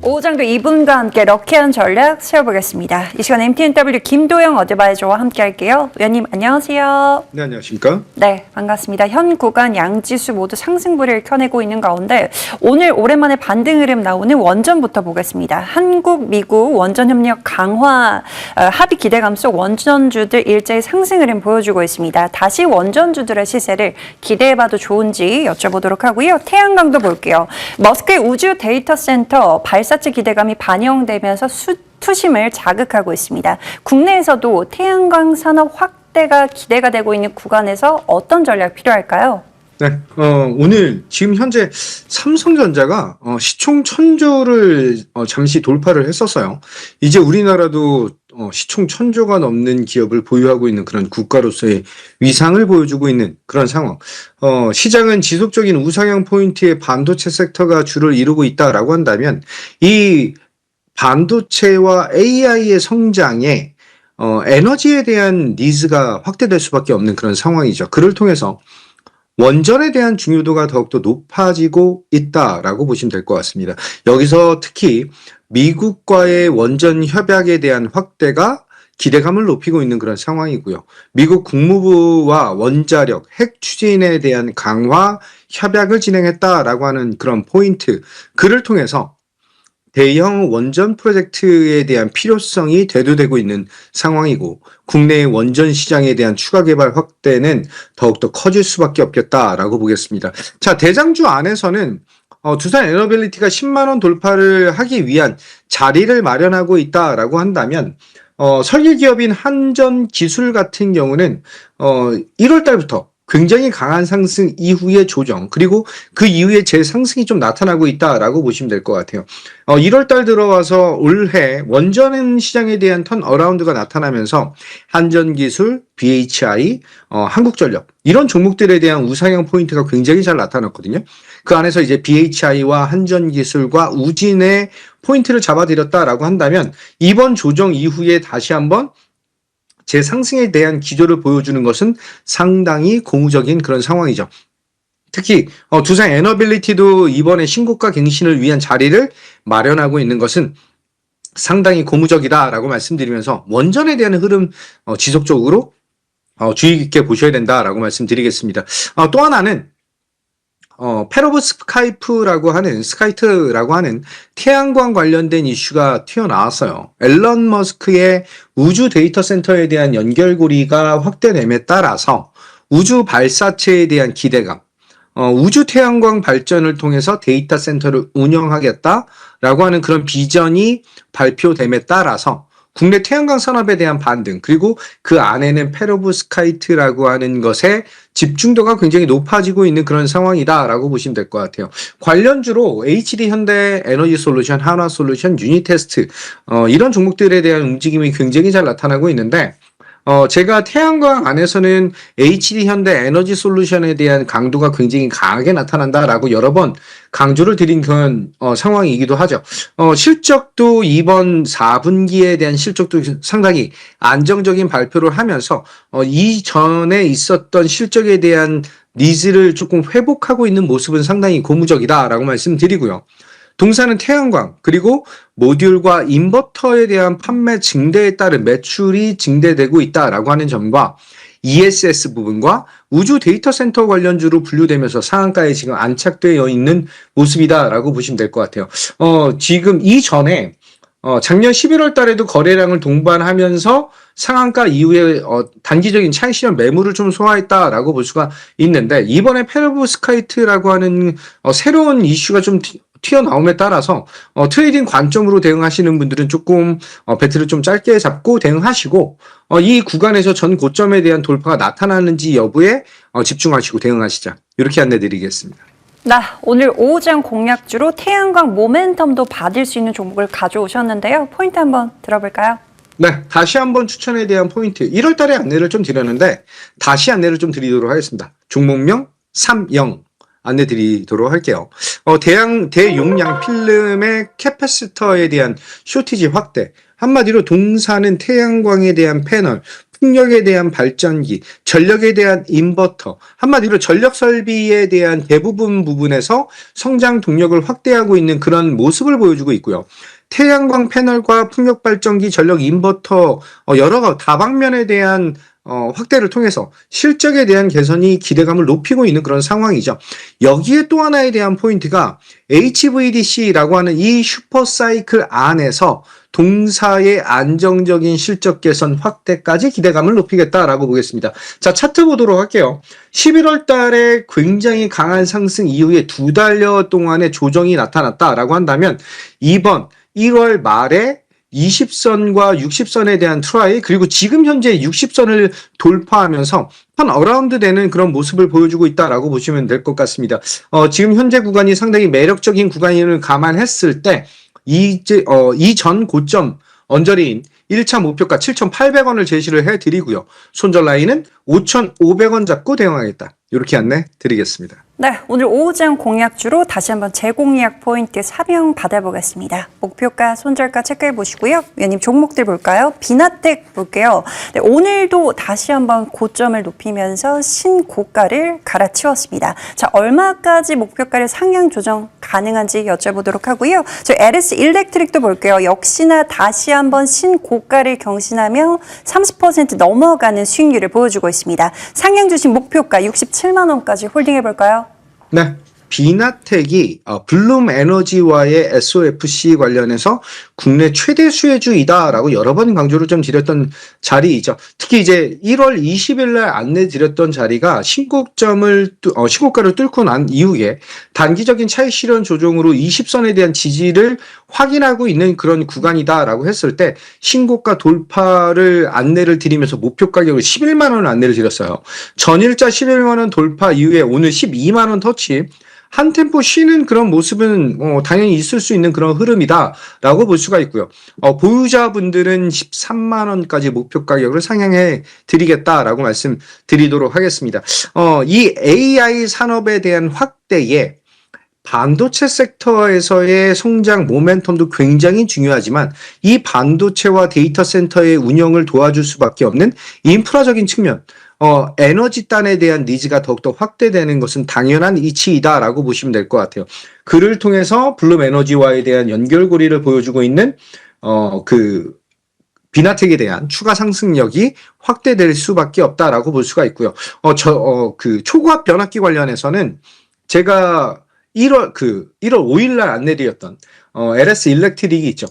오후장도 이분과 함께 럭키한 전략 세워보겠습니다. 이 시간 MTNW 김도영 어드바이저와 함께 할게요. 위원님 안녕하세요. 네, 안녕하십니까? 네, 반갑습니다. 현 구간 양지수 모두 상승분을 켜내고 있는 가운데 오늘 오랜만에 반등 흐름 나오는 원전부터 보겠습니다. 한국, 미국 원전 협력 강화 합의 기대감 속 원전주들 일제히 상승 흐름 보여주고 있습니다. 다시 원전주들의 시세를 기대해봐도 좋은지 여쭤보도록 하고요. 태양광도 볼게요. 머스크의 우주 데이터 센터 발사체 기대감이 반영되면서 투심을 자극하고 있습니다. 국내에서도 태양광 산업 확대가 기대가 되고 있는 구간에서 어떤 전략 필요할까요? 네, 오늘 지금 현재 삼성전자가 시총 1000조를 잠시 돌파를 했었어요. 이제 우리나라도 시총 1000조가 넘는 기업을 보유하고 있는 그런 국가로서의 위상을 보여주고 있는 그런 상황. 시장은 지속적인 우상향 포인트의 반도체 섹터가 주를 이루고 있다라고 한다면 이 반도체와 AI의 성장에 에너지에 대한 니즈가 확대될 수밖에 없는 그런 상황이죠. 그를 통해서 원전에 대한 중요도가 더욱더 높아지고 있다라고 보시면 될 것 같습니다. 여기서 특히 미국과의 원전 협약에 대한 확대가 기대감을 높이고 있는 그런 상황이고요. 미국 국무부와 원자력, 핵 추진에 대한 강화 협약을 진행했다라고 하는 그런 포인트, 그를 통해서 대형 원전 프로젝트에 대한 필요성이 대두되고 있는 상황이고 국내의 원전 시장에 대한 추가 개발 확대는 더욱더 커질 수밖에 없겠다라고 보겠습니다. 자, 대장주 안에서는 두산 에너빌리티가 10만 원 돌파를 하기 위한 자리를 마련하고 있다라고 한다면 설계 기업인 한전기술 같은 경우는 1월 달부터 굉장히 강한 상승 이후의 조정, 그리고 그 이후에 재상승이 좀 나타나고 있다라고 보시면 될 것 같아요. 1월 달 들어와서 올해 원전 시장에 대한 턴어라운드가 나타나면서 한전기술, BHI, 한국전력 이런 종목들에 대한 우상향 포인트가 굉장히 잘 나타났거든요. 그 안에서 이제 BHI와 한전기술과 우진의 포인트를 잡아들였다라고 한다면 이번 조정 이후에 다시 한번 재상승에 대한 기조를 보여주는 것은 상당히 고무적인 그런 상황이죠. 특히 두산 에너빌리티도 이번에 신고가 갱신을 위한 자리를 마련하고 있는 것은 상당히 고무적이다라고 말씀드리면서 원전에 대한 흐름 지속적으로 주의 깊게 보셔야 된다라고 말씀드리겠습니다. 또 하나는 페로브스카이트라고 하는 태양광 관련된 이슈가 튀어나왔어요. 앨런 머스크의 우주 데이터 센터에 대한 연결고리가 확대됨에 따라서 우주 발사체에 대한 기대감, 우주 태양광 발전을 통해서 데이터 센터를 운영하겠다라고 하는 그런 비전이 발표됨에 따라서 국내 태양광 산업에 대한 반등, 그리고 그 안에는 페로브스카이트라고 하는 것의 집중도가 굉장히 높아지고 있는 그런 상황이다라고 보시면 될 것 같아요. 관련주로 HD 현대 에너지 솔루션, 한화 솔루션, 유니테스트 이런 종목들에 대한 움직임이 굉장히 잘 나타나고 있는데 제가 태양광 안에서는 HD 현대 에너지 솔루션에 대한 강도가 굉장히 강하게 나타난다라고 여러 번 강조를 드린 그런 상황이기도 하죠. 실적도 이번 4분기에 대한 실적도 상당히 안정적인 발표를 하면서 이전에 있었던 실적에 대한 니즈를 조금 회복하고 있는 모습은 상당히 고무적이다라고 말씀드리고요. 동사는 태양광, 그리고 모듈과 인버터에 대한 판매 증대에 따른 매출이 증대되고 있다라고 하는 점과 ESS 부분과 우주 데이터 센터 관련주로 분류되면서 상한가에 지금 안착되어 있는 모습이다라고 보시면 될 것 같아요. 지금 이전에 작년 11월 달에도 거래량을 동반하면서 상한가 이후에 단기적인 차익 실현 매물을 좀 소화했다라고 볼 수가 있는데 이번에 페로브스카이트라고 하는 새로운 이슈가 좀 튀어나옴에 따라서 트레이딩 관점으로 대응하시는 분들은 조금 배틀을 좀 짧게 잡고 대응하시고 이 구간에서 전 고점에 대한 돌파가 나타나는지 여부에 집중하시고 대응하시자, 이렇게 안내드리겠습니다. 오늘 오후장 공략주로 태양광 모멘텀도 받을 수 있는 종목을 가져오셨는데요. 포인트 한번 들어볼까요? 네, 다시 한번 추천에 대한 포인트 1월 달에 안내를 좀 드렸는데 다시 안내를 좀 드리도록 하겠습니다. 종목명 30 안내 드리도록 할게요. 대용량 필름의 캐패시터에 대한 쇼티지 확대, 한마디로 동사는 태양광에 대한 패널, 풍력에 대한 발전기, 전력에 대한 인버터, 한마디로 전력 설비에 대한 대부분 부분에서 성장 동력을 확대하고 있는 그런 모습을 보여주고 있고요. 태양광 패널과 풍력 발전기, 전력 인버터 여러 다방면에 대한 확대를 통해서 실적에 대한 개선이 기대감을 높이고 있는 그런 상황이죠. 여기에 또 하나에 대한 포인트가 HVDC라고 하는 이 슈퍼사이클 안에서 동사의 안정적인 실적 개선 확대까지 기대감을 높이겠다라고 보겠습니다. 자, 차트 보도록 할게요. 11월 달에 굉장히 강한 상승 이후에 2달여 동안의 조정이 나타났다라고 한다면 이번 1월 말에 20선과 60선에 대한 트라이, 그리고 지금 현재 60선을 돌파하면서 턴어라운드 되는 그런 모습을 보여주고 있다라고 보시면 될 것 같습니다. 지금 현재 구간이 상당히 매력적인 구간임을 감안했을 때 이전 고점 언저리인 1차 목표가 7,800원을 제시를 해드리고요. 손절 라인은 5,500원 잡고 대응하겠다. 이렇게 안내 드리겠습니다. 네, 오늘 오후장 공약주로 다시 한번 재공약 포인트 사명 받아보겠습니다. 목표가, 손절가 체크해 보시고요. 위원님 종목들 볼까요? 비나텍 볼게요. 네, 오늘도 다시 한번 고점을 높이면서 신고가를 갈아치웠습니다. 자, 얼마까지 목표가를 상향 조정 가능한지 여쭤보도록 하고요. 저 LS 일렉트릭도 볼게요. 역시나 다시 한번 신고가를 경신하며 30% 넘어가는 수익률을 보여주고 있습니다. 상향 주신 목표가 67만 원까지 홀딩해 볼까요? 네. 비나텍이 블룸 에너지와의 SOFC 관련해서 국내 최대 수혜주이다라고 여러 번 강조를 좀 드렸던 자리이죠. 특히 이제 1월 20일 날 안내 드렸던 자리가 신고가를 뚫고 난 이후에 단기적인 차익 실현 조정으로 20선에 대한 지지를 확인하고 있는 그런 구간이다라고 했을 때 신고가 돌파를 안내를 드리면서 목표 가격을 11만 원을 안내를 드렸어요. 전일자 11만 원 돌파 이후에 오늘 12만 원 터치, 한 템포 쉬는 그런 모습은 당연히 있을 수 있는 그런 흐름이다라고 볼 수가 있고요. 보유자분들은 13만 원까지 목표 가격을 상향해 드리겠다라고 말씀드리도록 하겠습니다. 이 AI 산업에 대한 확대에 반도체 섹터에서의 성장 모멘텀도 굉장히 중요하지만 이 반도체와 데이터 센터의 운영을 도와줄 수밖에 없는 인프라적인 측면, 에너지단에 대한 니즈가 더욱더 확대되는 것은 당연한 이치이다라고 보시면 될 것 같아요. 그를 통해서 블룸 에너지와에 대한 연결고리를 보여주고 있는 비나텍에 대한 추가 상승력이 확대될 수밖에 없다라고 볼 수가 있고요. 초고압 변압기 관련해서는 제가 1월 5일 날 안내드렸던 LS 일렉트릭이 있죠.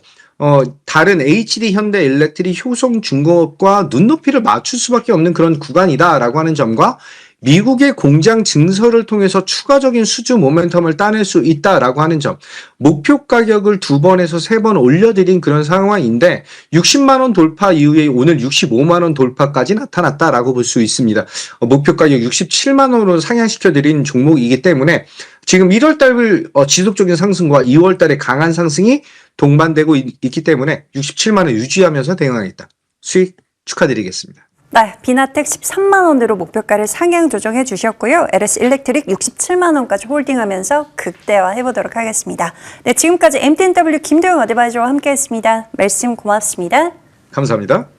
다른 HD 현대 일렉트릭 효성 중공업과 눈높이를 맞출 수밖에 없는 그런 구간이다라고 하는 점과 미국의 공장 증설을 통해서 추가적인 수주 모멘텀을 따낼 수 있다라고 하는 점, 목표 가격을 2번에서 3번 올려드린 그런 상황인데 60만 원 돌파 이후에 오늘 65만 원 돌파까지 나타났다라고 볼 수 있습니다. 목표 가격 67만 원으로 상향시켜드린 종목이기 때문에 지금 1월 달 지속적인 상승과 2월 달에 강한 상승이 동반되고 있기 때문에 67만 원 유지하면서 대응하겠다. 수익 축하드리겠습니다. 네, 비나텍 13만 원으로 목표가를 상향 조정해 주셨고요. LS 일렉트릭 67만 원까지 홀딩하면서 극대화해 보도록 하겠습니다. 네, 지금까지 MTNW 김도영 어드바이저와 함께했습니다. 말씀 고맙습니다. 감사합니다.